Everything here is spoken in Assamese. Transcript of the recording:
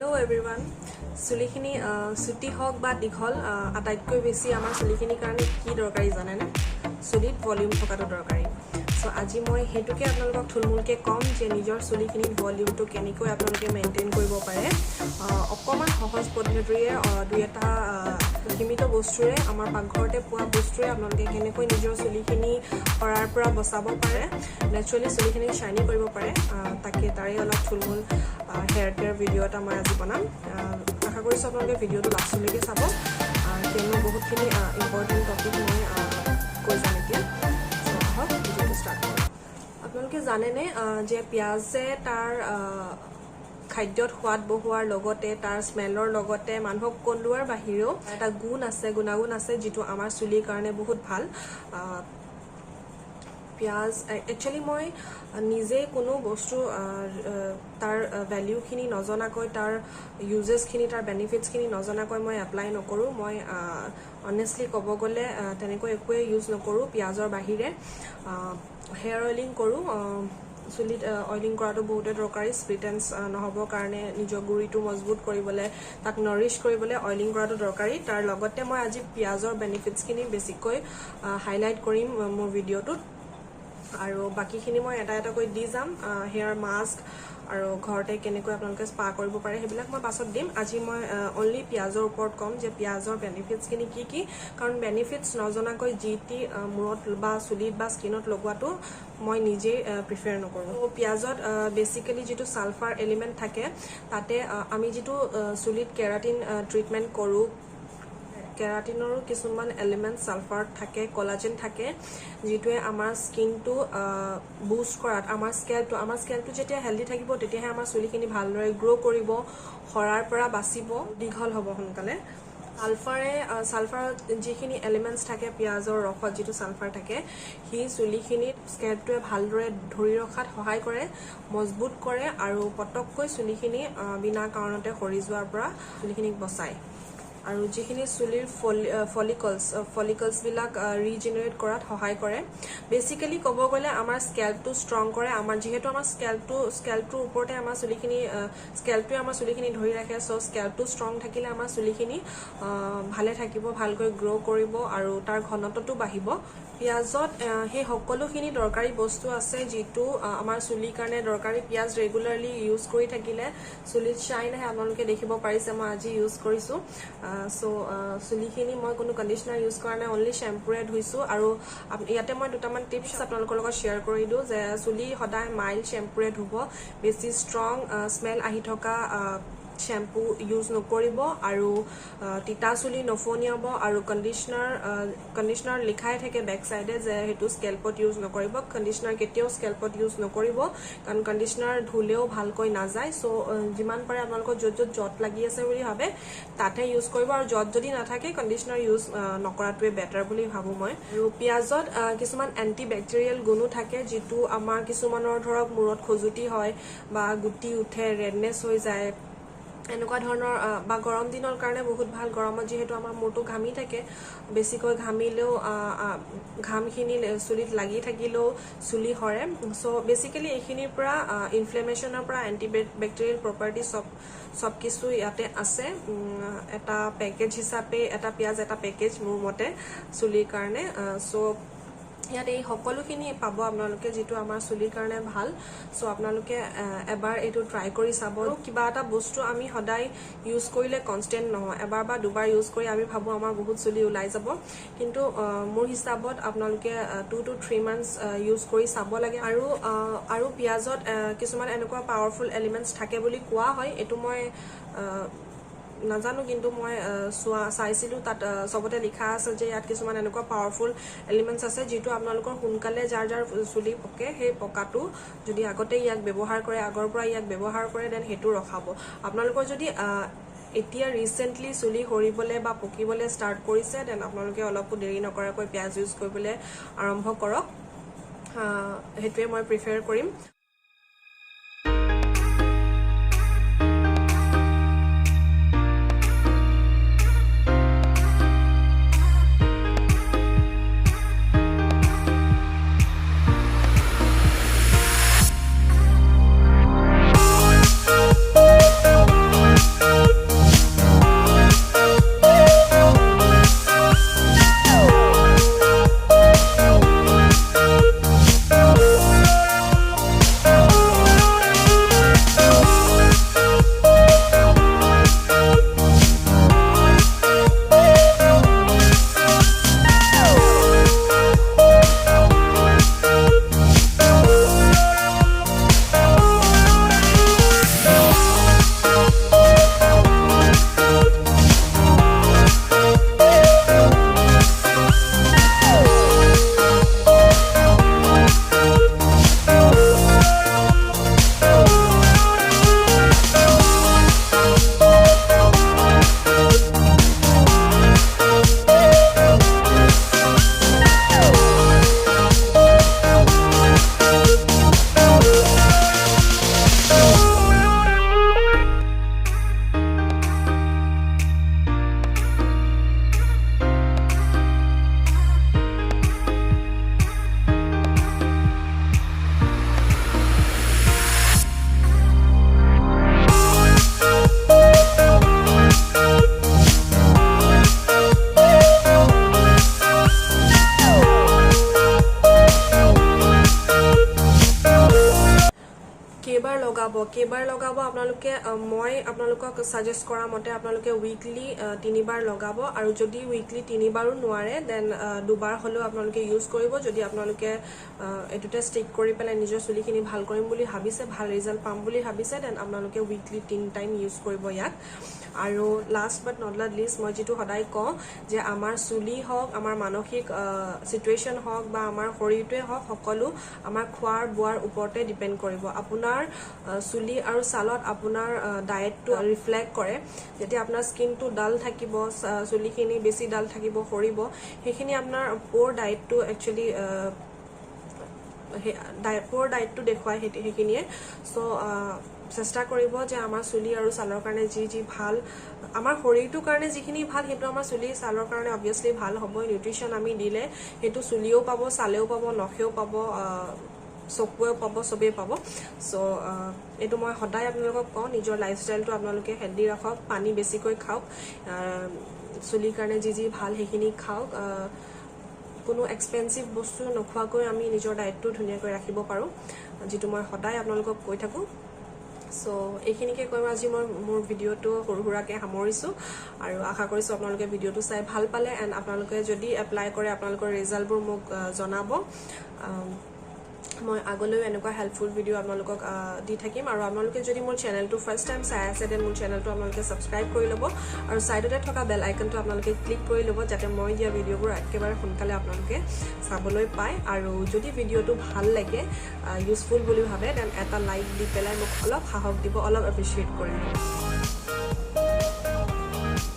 Hello everyone. চুলিখিনি ছুটি হওক বা দীঘল আটাইতকৈ বেছি আমাৰ চুলিখিনিৰ কাৰণে কি দৰকাৰী জানেনে? চুলিত ভলিউম থকাটো দৰকাৰী। সো আজি মই হেতুকে আপোনালোকক থুলমুলকে কম যে নিজৰ চুলিখিনিৰ ভলিউমটো কেনেকৈ আপোনালোকে মেইনটেইন কৰিব পাৰে। অকমান সহজ পদ্ধতিৰে দুই এটা সীমিত বস্তুৰে আমাৰ পাকঘৰতে পোৱা বস্তুৰে আপোনালোকে কেনেকৈ নিজৰ চুলিখিনি কৰাৰ পৰা বচাব পাৰে, নেচাৰেলি চুলিখিনি শাইনি কৰিব পাৰে, তাকে তাৰে অলপ থুলমুল হেয়াৰ কেয়াৰ ভিডিঅ' এটা মই আজি বনাম। আশা কৰিছোঁ আপোনালোকে ভিডিঅ'টো লাষ্টলৈকে চাব, কিয়নো বহুতখিনি ইম্পৰ্টেণ্ট টপিক মই কৈ যাম এতিয়া। আহক ভিডিঅ'টো ষ্টাৰ্ট কৰোঁ। আপোনালোকে জানেনে যে পিঁয়াজে তাৰ খাদ্যত সোৱাদ বঢ়োৱাৰ লগতে তাৰ স্মেলৰ লগতে মানুহক কন্দুৱাৰ বাহিৰেও এটা গুণাগুণ আছে যিটো আমাৰ চুলিৰ কাৰণে বহুত ভাল। পিঁয়াজ একচুৱেলি মই নিজে কোনো বস্তু তাৰ ভেলিউখিনি নজনাকৈ, তাৰ ইউজেছখিনি, তাৰ বেনিফিটছখিনি নজনাকৈ মই এপ্লাই নকৰোঁ। মই অনেষ্টলি ক'ব গ'লে তেনেকৈ একোৱে ইউজ নকৰোঁ পিঁয়াজৰ বাহিৰে। হেয়াৰ অইলিং কৰোঁ। চুলিত অইলিং কৰাটো বহুতে দৰকাৰী, স্প্লিটেন্স নহ'বৰ কাৰণে, নিজৰ গুৰিটো মজবুত কৰিবলৈ, তাক নৰিছ কৰিবলৈ অইলিং কৰাটো দৰকাৰী। তাৰ লগতে মই আজি পিঁয়াজৰ বেনিফিটছখিনি বেছিকৈ হাইলাইট কৰিম মোৰ ভিডিঅ'টোত, আৰু বাকীখিনি মই এটা এটাকৈ দি যাম। হেয়াৰ মাস্ক আৰু ঘৰতে কেনেকৈ আপোনালোকে স্পা কৰিব পাৰে সেইবিলাক মই পাছত দিম। আজি মই অনলি পিঁয়াজৰ ওপৰত ক'ম যে পিঁয়াজৰ বেনিফিটছখিনি কি, কাৰণ বেনিফিটছ নজনাকৈ যি টি মূৰত বা চুলিত বা স্কিনত লগোৱাটো মই নিজেই প্ৰিফাৰ নকৰোঁ। পিঁয়াজত বেচিকেলি যিটো ছালফাৰ এলিমেণ্ট থাকে, তাতে আমি যিটো চুলিত কেৰাটিন ট্ৰিটমেণ্ট কৰোঁ, কেৰাটিনৰো কিছুমান এলিমেণ্ট ছালফাৰত থাকে, কলাজেন থাকে, যিটোৱে আমাৰ স্কিনটো বুষ্ট কৰাত, আমাৰ স্কেল্পটো যেতিয়া হেল্ডি থাকিব তেতিয়াহে আমাৰ চুলিখিনি ভালদৰে গ্ৰ' কৰিব, সৰাৰ পৰা বাচিব, দীঘল হ'ব সোনকালে। ছালফাৰত যিখিনি এলিমেণ্টছ থাকে, পিঁয়াজৰ ৰসত যিটো ছালফাৰ থাকে, সি চুলিখিনিত স্কেল্পটোৱে ভালদৰে ধৰি ৰখাত সহায় কৰে, মজবুত কৰে আৰু পটককৈ চুলিখিনি বিনা কাৰণতে সৰি যোৱাৰ পৰা চুলিখিনিক বচায়। আৰু যিখিনি চুলিৰ ফলিকলছবিলাক ৰিজেনেৰেট কৰাত সহায় কৰে। বেচিকেলি ক'ব গ'লে আমাৰ স্কেল্পটো ষ্ট্ৰং কৰে। যিহেতু আমাৰ স্কেল্পটোৰ ওপৰতে আমাৰ স্কেল্পটোৱে আমাৰ চুলিখিনি ধৰি ৰাখে। চ' স্কেল্পটো ষ্ট্ৰং থাকিলে আমাৰ চুলিখিনি ভালে থাকিব, ভালকৈ গ্ৰ' কৰিব আৰু তাৰ ঘনত্বটো বাঢ়িব। পিঁয়াজত সেই সকলোখিনি দৰকাৰী বস্তু আছে যিটো আমাৰ চুলিৰ কাৰণে দৰকাৰী। পিঁয়াজ ৰেগুলাৰলি ইউজ কৰি থাকিলে চুলিত শ্বাইন আহে। আপোনালোকে দেখিব পাৰিছে মই আজি ইউজ কৰিছোঁ। চুলিখিনি মই কোনো কণ্ডিশ্যনাৰ ইউজ কৰা নাই, অনলি শ্বেম্পুৰে ধুইছোঁ। আৰু ইয়াতে মই দুটামান টিপছ আপোনালোকৰ লগত শ্বেয়াৰ কৰি দিওঁ যে চুলি সদায় মাইল্ড শ্বেম্পুৰে ধুব, বেছি ষ্ট্ৰং স্মেল আহি থকা শ্বেম্পু ইউজ নকৰিব, আৰু তিতা চুলি নফনিয়াব, আৰু কণ্ডিশ্যনাৰ লিখাই থাকে বেক চাইডে যে সেইটো স্কেল্পত ইউজ নকৰিব। কণ্ডিশ্যনাৰ কেতিয়াও স্কেল্পত ইউজ নকৰিব, কাৰণ কণ্ডিশ্যনাৰ ধুলেও ভালকৈ নাযায়। চ' যিমান পাৰে আপোনালোকৰ য'ত জট লাগি আছে বুলি ভাবে তাতে ইউজ কৰিব, আৰু য'ত যদি নাথাকে কণ্ডিশ্যনাৰ ইউজ নকৰাটোৱে বেটাৰ বুলি ভাবোঁ মই। আৰু পিঁয়াজত কিছুমান এণ্টি বেক্টেৰিয়েল গুণো থাকে, যিটো আমাৰ কিছুমানৰ ধৰক মূৰত খজুতি হয় বা গুটি উঠে, ৰেডনেছ হৈ যায়, এনেকুৱা ধৰণৰ, বা গৰম দিনৰ কাৰণে বহুত ভাল। গৰমত যিহেতু আমাৰ মূৰটো ঘামি থাকে, বেছিকৈ ঘামিলেও ঘামখিনি চুলিত লাগি থাকিলেও চুলি সৰে। চ' বেচিকেলি এইখিনিৰ পৰা ইনফ্লেমেশ্যনৰ পৰা এণ্টি বেক্টেৰিয়েল প্ৰপাৰ্টি চব কিছু ইয়াতে আছে। এটা পেকেজ হিচাপে এটা পিঁয়াজ এটা পেকেজ মোৰ মতে চুলিৰ কাৰণে। চ' ইয়াত এই সকলোখিনি পাব আপোনালোকে, যিটো আমাৰ চুলিৰ কাৰণে ভাল। চ' আপোনালোকে এবাৰ এইটো ট্ৰাই কৰি চাব। কিবা এটা বস্তু আমি সদায় ইউজ কৰিলে কনষ্টেণ্ট নহয়, এবাৰ বা দুবাৰ ইউজ কৰি আমি ভাবোঁ আমাৰ বহুত চুলি ওলাই যাব, কিন্তু মোৰ হিচাপত আপোনালোকে 2 to 3 months ইউজ কৰি চাব লাগে। আৰু পিঁয়াজত কিছুমান এনেকুৱা পাৱাৰফুল এলিমেণ্টছ থাকে বুলি কোৱা হয়, এইটো মই নাজানো, কিন্তু মই চাইছিলোঁ তাত চবতে লিখা আছে যে ইয়াত কিছুমান এনেকুৱা পাৱাৰফুল এলিমেণ্টছ আছে যিটো আপোনালোকৰ সোনকালে যাৰ চুলি পকে, সেই পকাটো যদি আগতে ইয়াক ব্যৱহাৰ কৰে, আগৰ পৰা ইয়াক ব্যৱহাৰ কৰে, দেন সেইটো ৰখাব। আপোনালোকৰ যদি এতিয়া ৰিচেণ্টলি চুলি সৰিবলৈ বা পকিবলৈ ষ্টাৰ্ট কৰিছে, দেন আপোনালোকে অলপো দেৰি নকৰাকৈ পিঁয়াজ ইউজ কৰিবলৈ আৰম্ভ কৰক। সেইটোৱে মই প্ৰিফাৰ কৰিম। কেইবাৰ লগাব আপোনালোকে মই আপোনালোকক সাজেষ্ট কৰা মতে আপোনালোকে উইকলি 3বাৰ লগাব আৰু যদি উইকলি 3বাৰো নোৱাৰে দেন 2বাৰ হলেও আপোনালোকে ইউজ কৰিব যদি আপোনালোকে এটোতে ষ্টিক কৰি পেলাই নিজৰ চুলিখিনি ভাল কৰিম বুলি ভাবিছে ভাল ৰিজাল্ট পাম বুলি ভাবিছে দেন আপোনালোকে উইকলি 3 টাইম ইউজ কৰিব ইয়াক আৰু লাষ্ট বাট নট লিষ্ট মই যেটো সদায় কওঁ যে আমাৰ চুলি হওক আমাৰ মানসিক সিচুৱেচন হওক বা আমাৰ শৰীৰটোৱে হওক সকলো আমাৰ খোৱাৰ বোৱাৰ ওপৰতে ডিপেন্ড কৰিব আপোনাৰ চুলি আৰু ছালত আপোনাৰ ডায়েটটো ৰিফ্লেক্ট কৰে যেতিয়া আপোনাৰ স্কিনটো ডাল থাকিব চুলিখিনি বেছি ডাল থাকিব সৰিব সেইখিনি আপোনাৰ পোৰ ডায়েটটো একচুয়ালি পোৰ ডায়েটটো দেখুৱাই সেইখিনিয়ে সো চেষ্টা কৰিব যে আমাৰ চুলি আৰু ছালৰ কাৰণে যি ভাল আমাৰ শৰীৰটোৰ কাৰণে যিখিনি ভাল হেতু আমাৰ চুলি ছালৰ কাৰণে অবভিয়াসলি ভাল হ'ব নিউট্ৰিশন আমি দিলে হেতু চুলিও পাব ছালেও পাব নখেও পাব চকুৱেও পাব সবেই পাব সো এটো মই সদায় আপোনালোকক কওঁ নিজৰ লাইফষ্টাইলটো আপোনালোকে হেলদি ৰাখক পানী বেছিকৈ খাওক চুলিৰ কাৰণে যি ভাল সেইখিনি খাওক কোনো এক্সপেন্সিভ বস্তু নখোৱাকৈ আমি নিজৰ ডায়েটটো ধুনীয়াকৈ ৰাখিব পাৰো যেটো মই সদায় আপোনালোকক কৈ থাকো সো এইখিনিকে কৈ আজি মই মোৰ ভিডিওটো সৰুহুৰাকে সামৰিছো আৰু আশা কৰিছো আপোনালোকে ভিডিওটো চাই ভাল পালে এন্ড আপোনালোকে যদি এপ্লাই কৰে আপোনালোকৰ ৰিজাল্টবোৰ মোক জনাব মই আগলৈ এনেকুৱা হেল্পফুল ভিডিও আপোনালোকক দি থাকিম আৰু আপোনালোকে যদি মোৰ চেনেলটো ফাৰ্স্ট টাইম চাই আছে দেন মোৰ চেনেলটো আপোনালোকে সাবস্ক্ৰাইব কৰি ল'ব আৰু সাইডতে থকা বেল আইকনটো আপোনালোকে ক্লিক কৰি ল'ব যাতে মই দিয়া ভিডিওবোৰ একেবাৰে সোনকালে আপোনালোকে চাবলৈ পায় আৰু যদি ভিডিওটো ভাল লাগে ইউজফুল বুলি ভাবে দেন এটা লাইক দি পেলাই মোক অলপ সাহস দিব অলপ এপ্ৰিচিয়েট কৰিব